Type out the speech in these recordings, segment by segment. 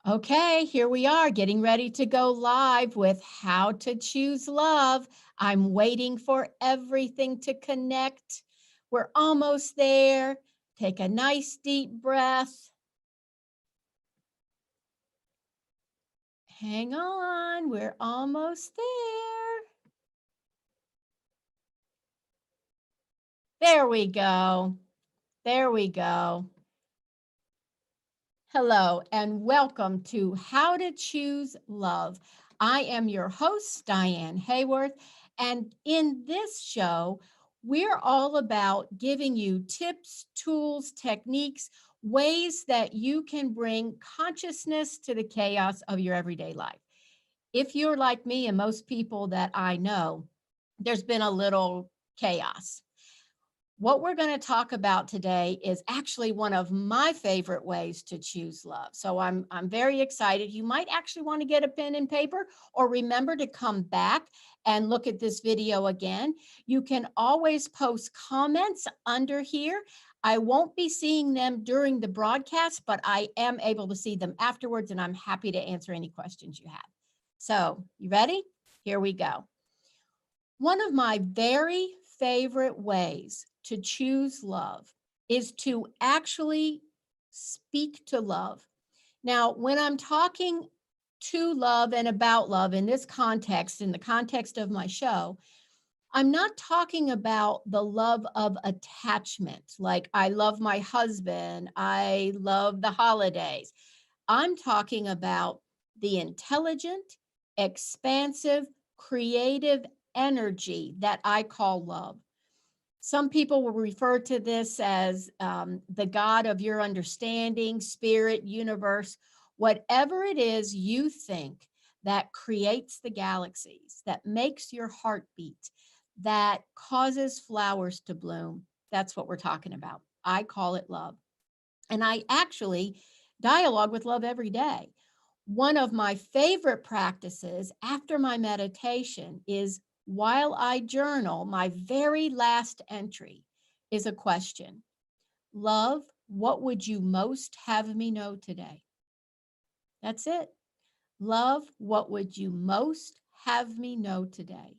Okay, here we are getting ready to go live with How to Choose Love. I'm waiting for everything to connect. We're almost there. Take a nice deep breath. Hang on, we're almost there. There we go. There we go. Hello, and welcome to How to Choose Love. I am your host, Diane Haworth, and in this show, we're all about giving you tips, tools, techniques, ways that you can bring consciousness to the chaos of your everyday life. If you're like me and most people that I know, there's been a little chaos. What we're going to talk about today is actually one of my favorite ways to choose love. So I'm very excited. You might actually want to get a pen and paper or remember to come back and look at this video again. You can always post comments under here. I won't be seeing them during the broadcast, but I am able to see them afterwards, and I'm happy to answer any questions you have. So, you ready? Here we go. One of my very favorite ways to choose love is to actually speak to love. Now, when I'm talking to love and about love in this context, in the context of my show, I'm not talking about the love of attachment, like I love my husband, I love the holidays. I'm talking about the intelligent, expansive, creative energy that I call love. Some people will refer to this as the God of your understanding, spirit, universe, whatever it is you think that creates the galaxies, that makes your heart beat, that causes flowers to bloom. That's what we're talking about. I call it love. And I actually dialogue with love every day. One of my favorite practices after my meditation is while I journal, my very last entry is a question. Love, what would you most have me know today? That's it. Love, what would you most have me know today?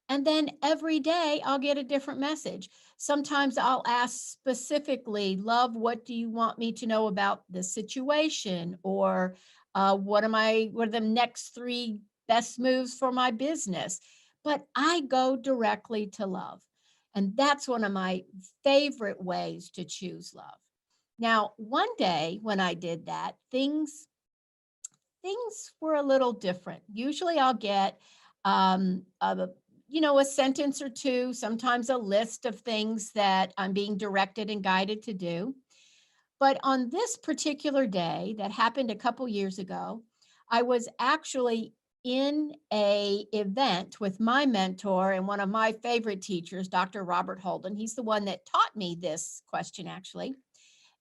And then every day I'll get a different message. Sometimes I'll ask specifically, love, what do you want me to know about this situation? Or what are the next three best moves for my business? But I go directly to love. And that's one of my favorite ways to choose love. Now, one day when I did that, things were a little different. Usually I'll get a sentence or two, sometimes a list of things that I'm being directed and guided to do. But on this particular day that happened a couple years ago, I was actually in a event with my mentor and one of my favorite teachers, Dr. Robert Holden. He's the one that taught me this question actually.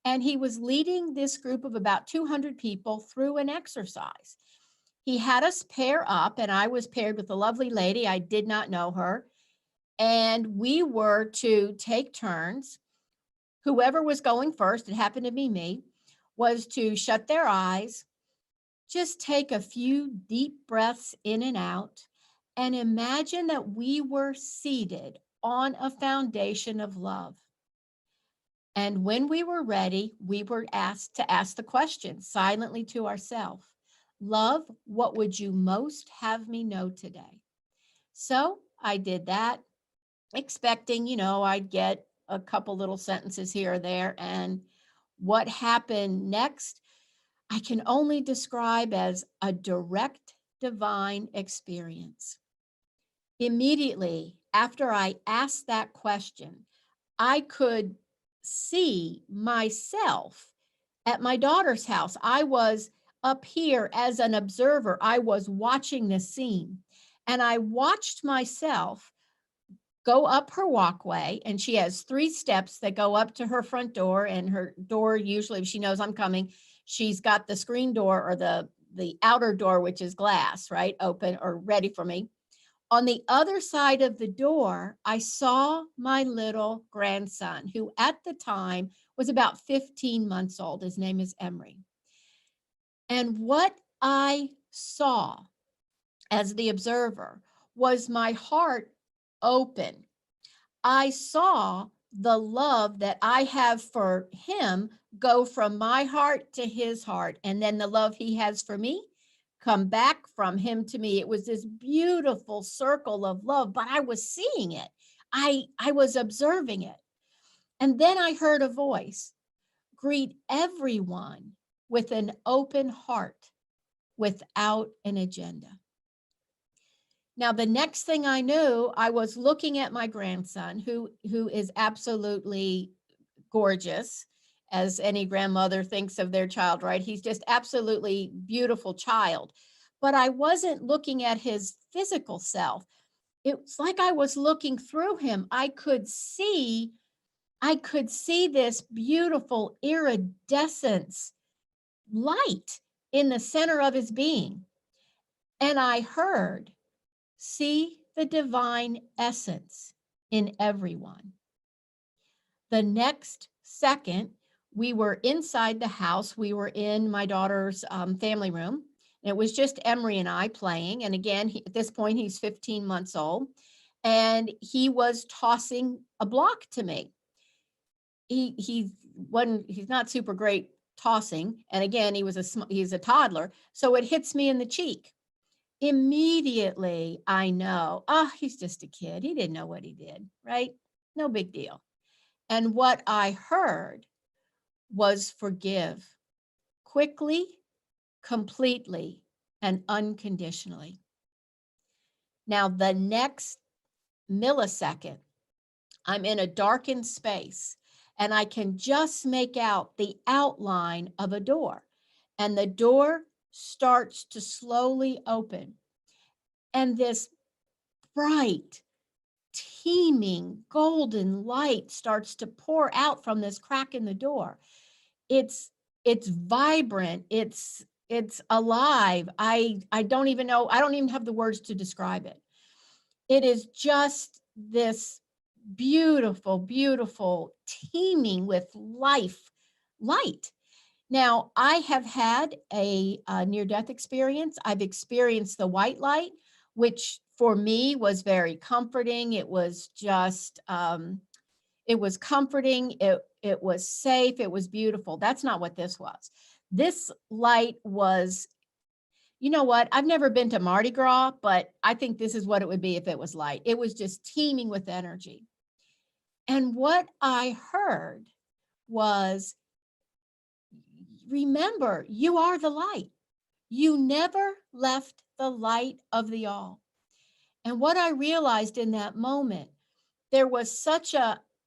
And he was leading this group of about 200 people through an exercise. He had us pair up, and I was paired with a lovely lady. I did not know her. And we were to take turns. Whoever was going first, it happened to be me, was to shut their eyes, just take a few deep breaths in and out, and imagine that we were seated on a foundation of love. And when we were ready, we were asked to ask the question silently to ourselves. Love, what would you most have me know today? So I did that, expecting, I'd get a couple little sentences here or there. And what happened next, I can only describe as a direct divine experience. Immediately after I asked that question, I could see myself at my daughter's house. I was up here as an observer. I was watching this scene, and I watched myself go up her walkway, and she has 3 steps that go up to her front door, and her door, usually if she knows I'm coming, she's got the screen door or the outer door, which is glass, right, open or ready for me. On the other side of the door, I saw my little grandson, who at the time was about 15 months old. His name is Emery. And what I saw as the observer was my heart open. I saw the love that I have for him go from my heart to his heart, and then the love he has for me come back from him to me. It was this beautiful circle of love, but I was seeing it. I was observing it. And then I heard a voice, greet everyone with an open heart without an agenda. Now, the next thing I knew, I was looking at my grandson, who is absolutely gorgeous, as any grandmother thinks of their child, right? He's just absolutely beautiful child. But I wasn't looking at his physical self. It's like I was looking through him. I could see this beautiful iridescence light in the center of his being. And I heard, see the divine essence in everyone. The next second, we were inside the house. We were in my daughter's family room. And it was just Emery and I playing. And again, at this point, he's 15 months old. And he was tossing a block to me. He's not super great tossing. And again, he's a toddler. So it hits me in the cheek. Immediately, I know, oh, he's just a kid. He didn't know what he did, right? No big deal. And what I heard was forgive quickly, completely, and unconditionally. Now, the next millisecond, I'm in a darkened space and I can just make out the outline of a door. And the door starts to slowly open. And this bright, teeming golden light starts to pour out from this crack in the door. It's vibrant, it's alive. I don't even know, I don't even have the words to describe it. It is just this beautiful, beautiful, teeming with life light. Now, I have had a near-death experience. I've experienced the white light, which for me was very comforting. It was just, it was comforting. It was safe. It was beautiful. That's not what this was. This light was, you know what? I've never been to Mardi Gras, but I think this is what it would be if it was light. It was just teeming with energy. And what I heard was, remember, you are the light. You never left the light of the all. And what I realized in that moment, there was such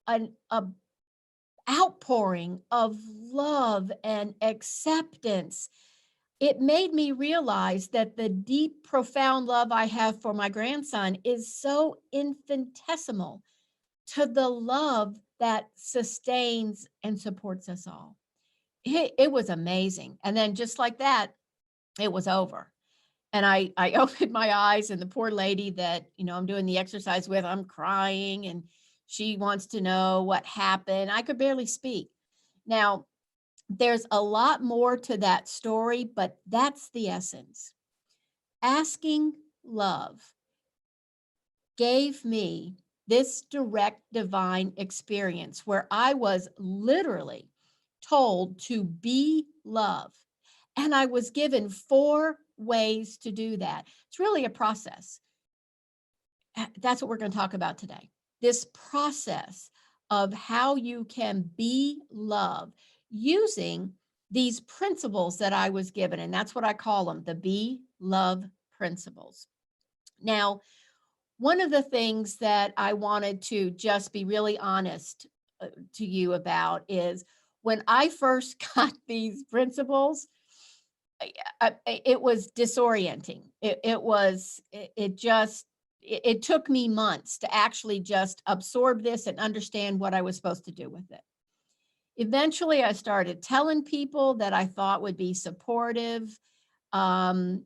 an outpouring of love and acceptance. It made me realize that the deep, profound love I have for my grandson is so infinitesimal to the love that sustains and supports us all. It was amazing. And then just like that, it was over. And I opened my eyes, and the poor lady that, I'm doing the exercise with, I'm crying, and she wants to know what happened. I could barely speak. Now, there's a lot more to that story, but that's the essence. Asking love gave me this direct divine experience where I was literally told to be love. And I was given 4 ways to do that. It's really a process. That's what we're going to talk about today. This process of how you can be love using these principles that I was given. And that's what I call them, the be love principles. Now, one of the things that I wanted to just be really honest to you about is when I first got these principles, it was disorienting. It took me months to actually just absorb this and understand what I was supposed to do with it. Eventually, I started telling people that I thought would be supportive. And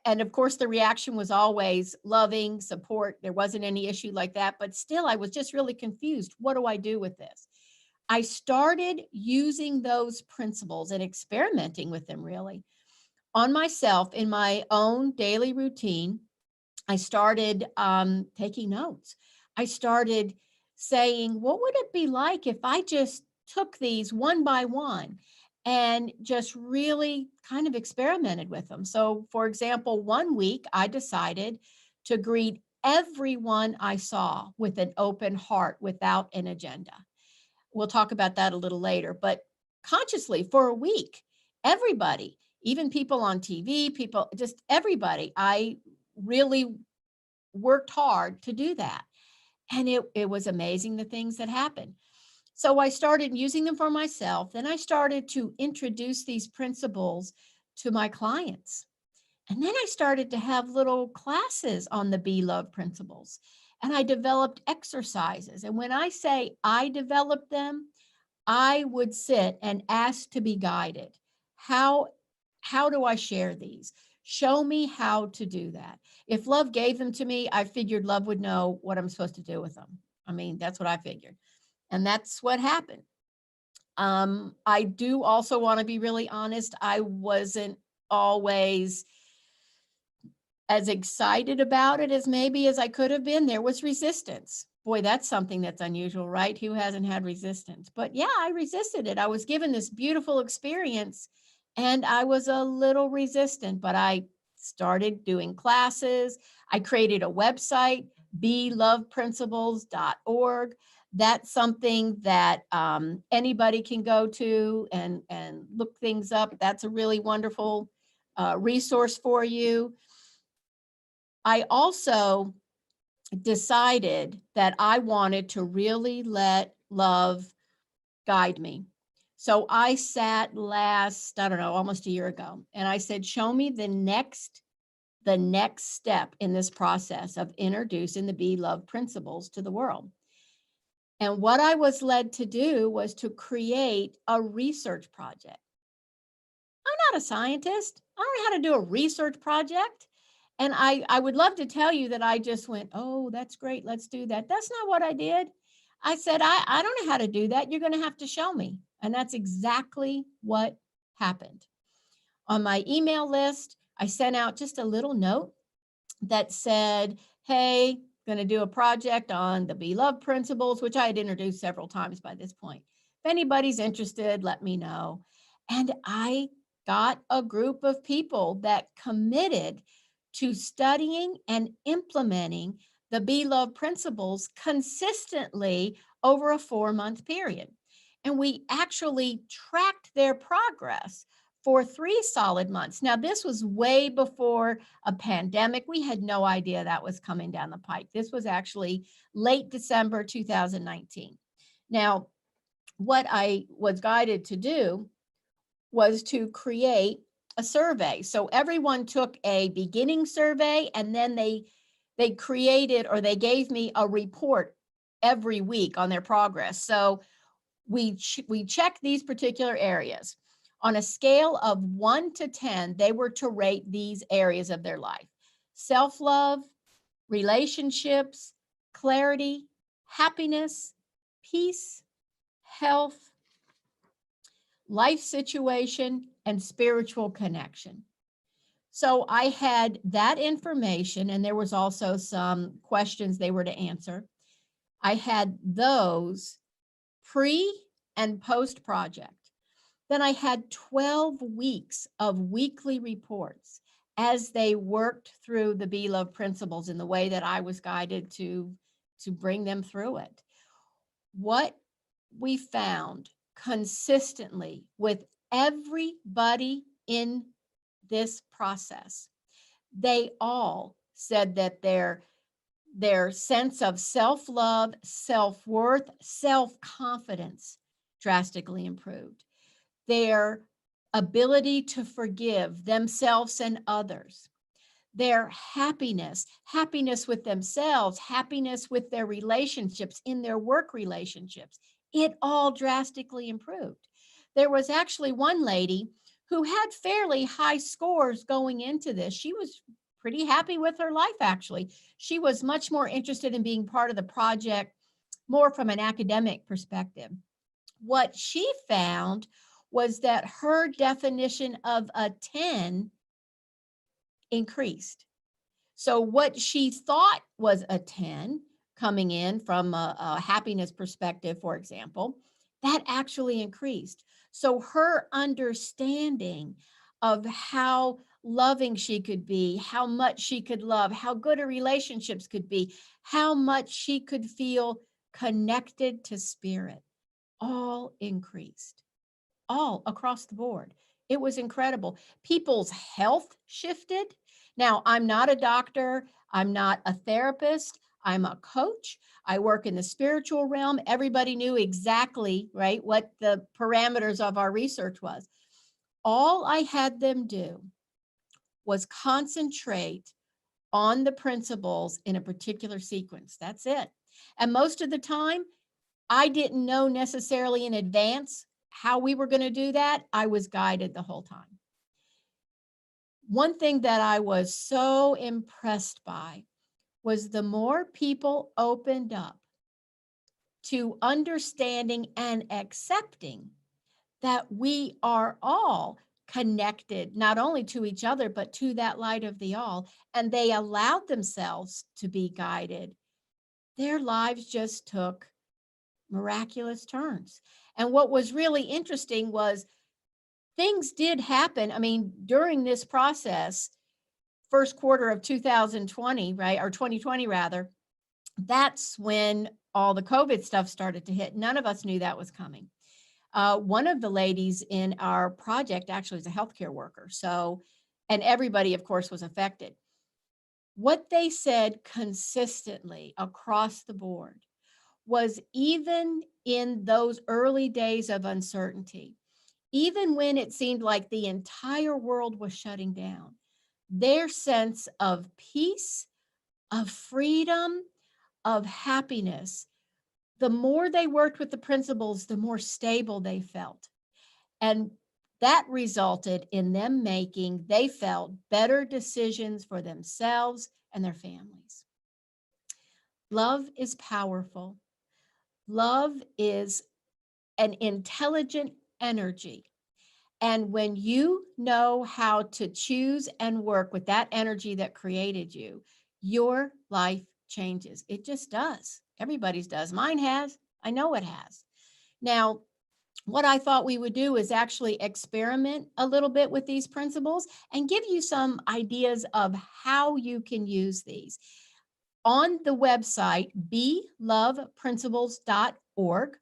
of course, the reaction was always loving support. There wasn't any issue like that, but still, I was just really confused. What do I do with this? I started using those principles and experimenting with them, really. on myself in my own daily routine. I started taking notes. I started saying, what would it be like if I just took these one by one and just really kind of experimented with them? So, for example, one week I decided to greet everyone I saw with an open heart without an agenda. We'll talk about that a little later, but consciously for a week, everybody, even people on TV, people, just everybody, I really worked hard to do that. And it was amazing the things that happened. So I started using them for myself. Then I started to introduce these principles to my clients. And then I started to have little classes on the Be Love principles. And I developed exercises. And when I say I developed them, I would sit and ask to be guided. How how do I share these? Show me how to do that. If love gave them to me, I figured love would know what I'm supposed to do with them. I mean, that's what I figured. And that's what happened. I do also want to be really honest. I wasn't always as excited about it as maybe as I could have been. There was resistance. Boy, that's something that's unusual, right? Who hasn't had resistance? But yeah, I resisted it. I was given this beautiful experience and I was a little resistant, but I started doing classes. I created a website, beloveprinciples.org. That's something that anybody can go to and look things up. That's a really wonderful resource for you. I also decided that I wanted to really let love guide me. So I sat last, I don't know, almost a year ago, and I said, show me the next step in this process of introducing the Be Love principles to the world. And what I was led to do was to create a research project. I'm not a scientist. I don't know how to do a research project. And I would love to tell you that I just went, oh, that's great. Let's do that. That's not what I did. I said, I don't know how to do that. You're going to have to show me. And that's exactly what happened. On my email list, I sent out just a little note that said, hey, going to do a project on the Be Love principles, which I had introduced several times by this point. If anybody's interested, let me know. And I got a group of people that committed to studying and implementing the Be Love principles consistently over a 4-month period. And we actually tracked their progress for 3 solid months. Now, this was way before a pandemic. We had no idea that was coming down the pike. This was actually late December 2019. Now, what I was guided to do was to create a survey. So everyone took a beginning survey and then they created, or they gave me a report every week on their progress. So we checked these particular areas. On a scale of 1 to 10, they were to rate these areas of their life: self-love, relationships, clarity, happiness, peace, health, life situation, and spiritual connection. So I had that information, and there was also some questions they were to answer. I had those pre and post project. Then I had 12 weeks of weekly reports as they worked through the Be Love principles in the way that I was guided to bring them through it. What we found consistently with everybody in this process, they all said that their sense of self-love, self-worth, self-confidence drastically improved. Their ability to forgive themselves and others, their happiness with themselves, happiness with their relationships, in their work relationships, it all drastically improved. There was actually one lady who had fairly high scores going into this. She was pretty happy with her life, actually. She was much more interested in being part of the project, more from an academic perspective. What she found was that her definition of a 10 increased. So what she thought was a 10 coming in from a happiness perspective, for example, that actually increased. So her understanding of how loving she could be, how much she could love, how good her relationships could be, how much she could feel connected to spirit, all increased, all across the board. It was incredible. People's health shifted. Now, I'm not a doctor, I'm not a therapist, I'm a coach. I work in the spiritual realm. Everybody knew exactly, right, what the parameters of our research was. All I had them do was concentrate on the principles in a particular sequence. That's it. And most of the time, I didn't know necessarily in advance how we were going to do that. I was guided the whole time. One thing that I was so impressed by was the more people opened up to understanding and accepting that we are all connected, not only to each other, but to that light of the all, and they allowed themselves to be guided, their lives just took miraculous turns. And what was really interesting was things did happen. I mean, during this process, first quarter of 2020, right, or 2020 rather, that's when all the COVID stuff started to hit. None of us knew that was coming. One of the ladies in our project actually is a healthcare worker. So, and everybody, of course, was affected. What they said consistently across the board was even in those early days of uncertainty, even when it seemed like the entire world was shutting down, their sense of peace, of freedom, of happiness, the more they worked with the principles, the more stable they felt. And that resulted in them making, they felt, better decisions for themselves and their families. Love is powerful. Love is an intelligent energy. And when you know how to choose and work with that energy that created you, your life changes. It just does. Everybody's does. Mine has. I know it has. Now, what I thought we would do is actually experiment a little bit with these principles and give you some ideas of how you can use these. On the website, beloveprinciples.org,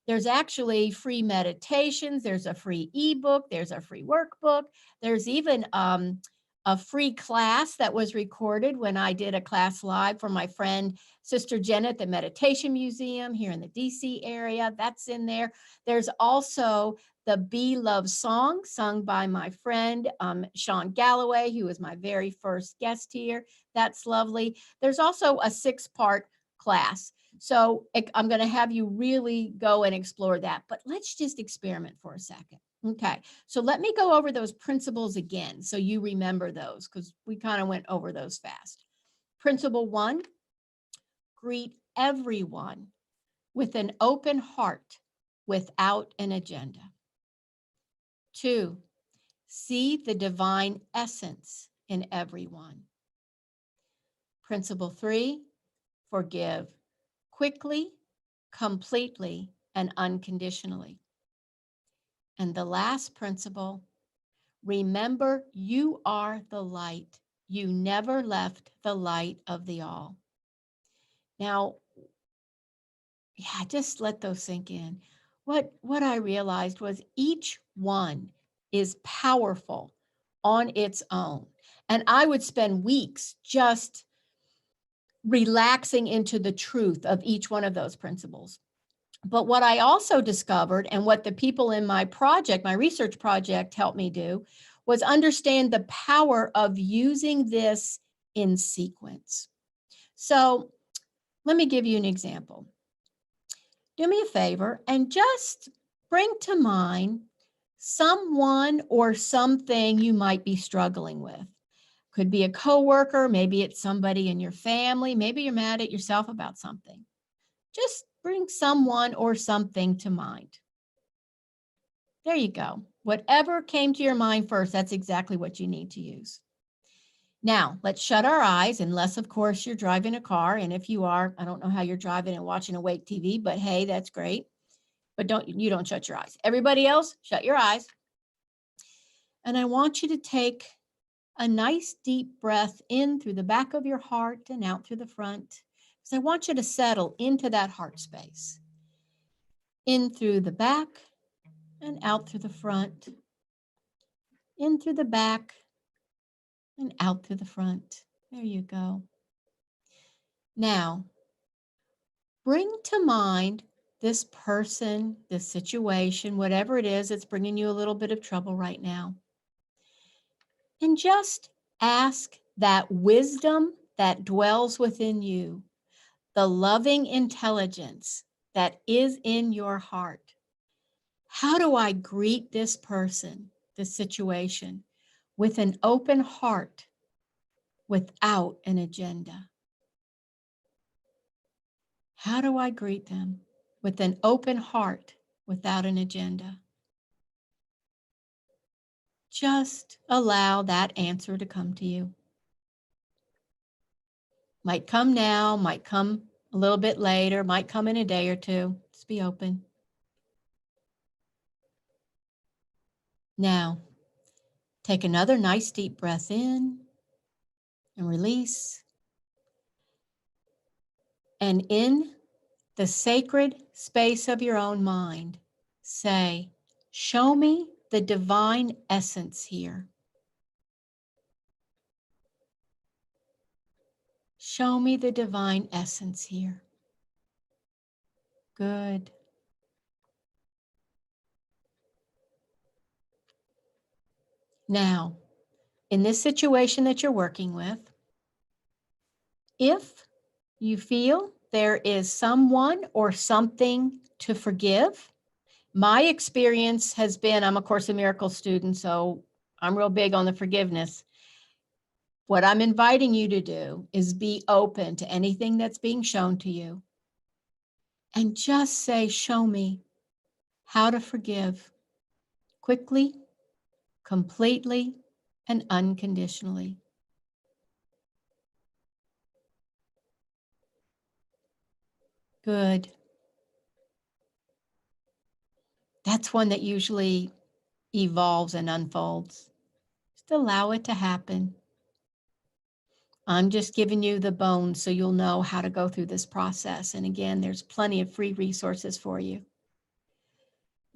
there's actually free meditations, there's a free ebook, there's a free workbook, there's even a free class that was recorded when I did a class live for my friend Sister Jenna at the Meditation Museum here in the DC area. That's in there. There's also the Be Love song sung by my friend Sean Galloway, who was my very first guest here. That's lovely. There's also a 6-part class. So I'm going to have you really go and explore that, but let's just experiment for a second. Okay, so let me go over those principles again so you remember those, because we kind of went over those fast. Principle 1, greet everyone with an open heart without an agenda. 2, see the divine essence in everyone. Principle 3, forgive quickly, completely, and unconditionally. And the last principle, remember you are the light. You never left the light of the all. Now, yeah, just let those sink in. What I realized was each one is powerful on its own. And I would spend weeks just relaxing into the truth of each one of those principles. But what I also discovered, and what the people in my project, my research project, helped me do, was understand the power of using this in sequence. So let me give you an example. Do me a favor and just bring to mind someone or something you might be struggling with. Could be a coworker, maybe it's somebody in your family, maybe you're mad at yourself about something. Just bring someone or something to mind. There you go. Whatever came to your mind first, that's exactly what you need to use. Now, let's shut our eyes, unless, of course, you're driving a car. And if you are, I don't know how you're driving and watching Awake TV, but hey, that's great. But you don't shut your eyes. Everybody else, shut your eyes. And I want you to take a nice deep breath in through the back of your heart and out through the front. Because I want you to settle into that heart space. In through the back and out through the front. In through the back and out through the front. There you go. Now, bring to mind this person, this situation, whatever it is that's bringing you a little bit of trouble right now. And just ask that wisdom that dwells within you, the loving intelligence that is in your heart. How do I greet this person, this situation, with an open heart, without an agenda? How do I greet them with an open heart, without an agenda? Just allow that answer to come to you. Might come now, might come a little bit later, might come in a day or two. Just be open. Now, take another nice deep breath in and release. And in the sacred space of your own mind, say, show me the divine essence here. Show me the divine essence here. Good. Now, in this situation that you're working with, if you feel there is someone or something to forgive, my experience has been, I'm a Course in Miracles student, so I'm real big on the forgiveness. What I'm inviting you to do is be open to anything that's being shown to you and just say, show me how to forgive quickly, completely, and unconditionally. Good. That's one that usually evolves and unfolds. Just allow it to happen. I'm just giving you the bones so you'll know how to go through this process. And again, there's plenty of free resources for you.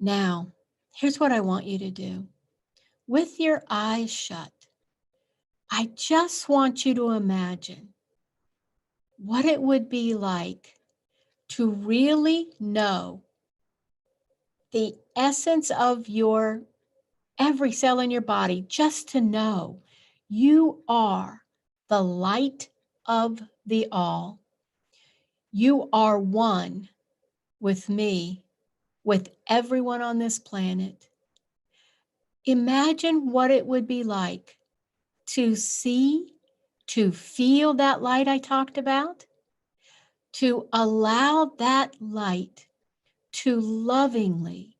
Now, here's what I want you to do. With your eyes shut, I just want you to imagine what it would be like to really know the essence of your every cell in your body, just to know you are the light of the all. You are one with me, with everyone on this planet. Imagine what it would be like to see, to feel that light I talked about, to allow that light to lovingly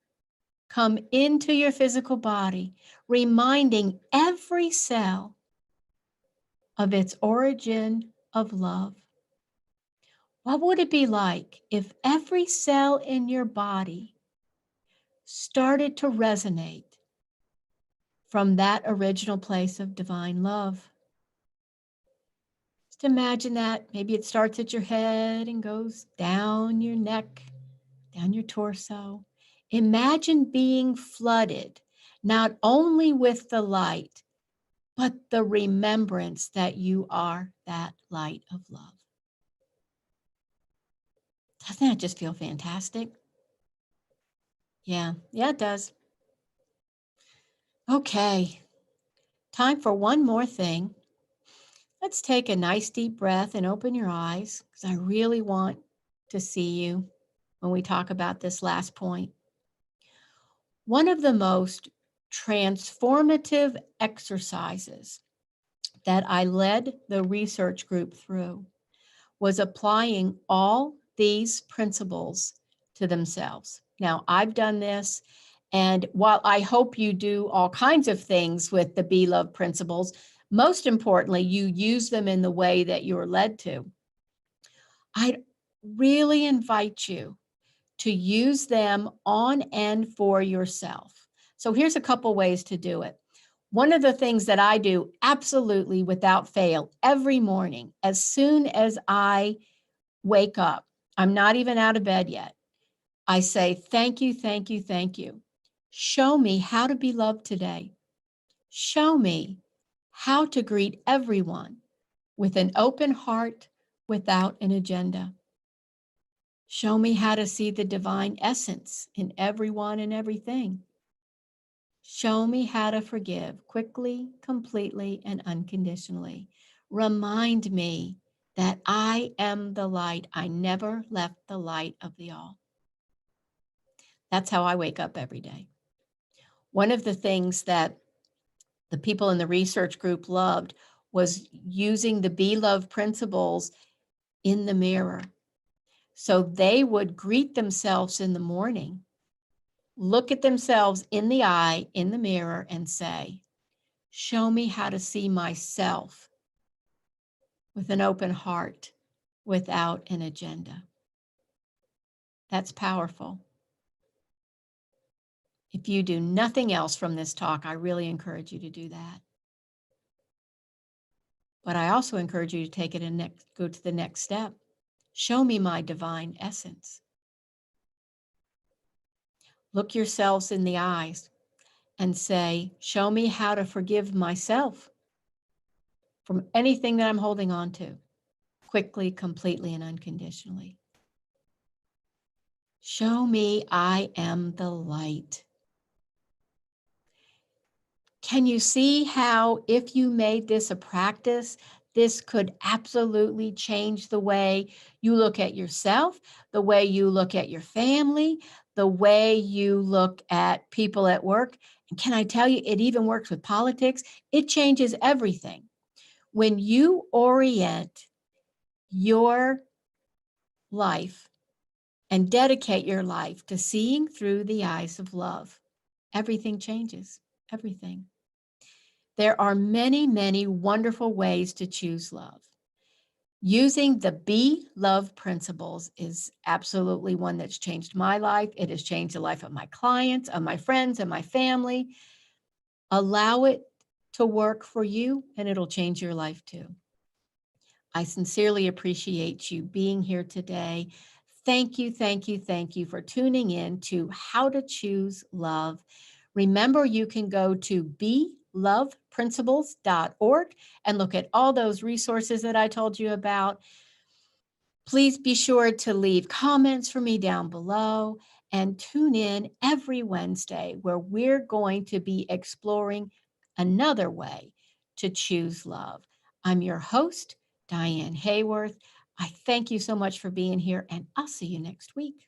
come into your physical body, reminding every cell of its origin of love. What would it be like if every cell in your body started to resonate from that original place of divine love? Just imagine that. Maybe it starts at your head and goes down your neck, down your torso. Imagine being flooded not only with the light, but the remembrance that you are that light of love. Doesn't that just feel fantastic? Yeah, it does. Okay, time for one more thing. Let's take a nice deep breath and open your eyes, because I really want to see you when we talk about this last point. One of the most transformative exercises that I led the research group through was applying all these principles to themselves. Now, I've done this, and while I hope you do all kinds of things with the Be Love principles, Most importantly, you use them in the way that you're led to. I really invite you to use them on and for yourself. So here's a couple ways to do it. One of the things that I do absolutely without fail every morning, as soon as I wake up, I'm not even out of bed yet, I say, thank you, thank you, thank you. Show me how to be loved today. Show me how to greet everyone with an open heart without an agenda. Show me how to see the divine essence in everyone and everything. Show me how to forgive quickly, completely, and unconditionally. Remind me that I am the light. I never left the light of the all. That's how I wake up every day. One of the things that the people in the research group loved was using the Be Love principles in the mirror. So they would greet themselves in the morning, look at themselves in the eye, in the mirror, and say, show me how to see myself with an open heart, without an agenda. That's powerful. If you do nothing else from this talk, I really encourage you to do that. But I also encourage you to take it and go to the next step. Show me my divine essence. Look yourselves in the eyes and say, show me how to forgive myself from anything that I'm holding on to, quickly, completely, and unconditionally. Show me I am the light. Can you see how if you made this a practice, this could absolutely change the way you look at yourself, the way you look at your family, the way you look at people at work? And can I tell you, it even works with politics. It changes everything. When you orient your life and dedicate your life to seeing through the eyes of love, everything changes, everything. There are many, many wonderful ways to choose love. Using the Be Love principles is absolutely one that's changed my life. It has changed the life of my clients, of my friends, and my family. Allow it to work for you, and it'll change your life too. I sincerely appreciate you being here today. Thank you, thank you, thank you for tuning in to How to Choose Love. Remember, you can go to beloveprinciples.org and look at all those resources that I told you about. Please be sure to leave comments for me down below and tune in every Wednesday where we're going to be exploring another way to choose love. I'm your host, Diane Haworth. I thank you so much for being here, and I'll see you next week.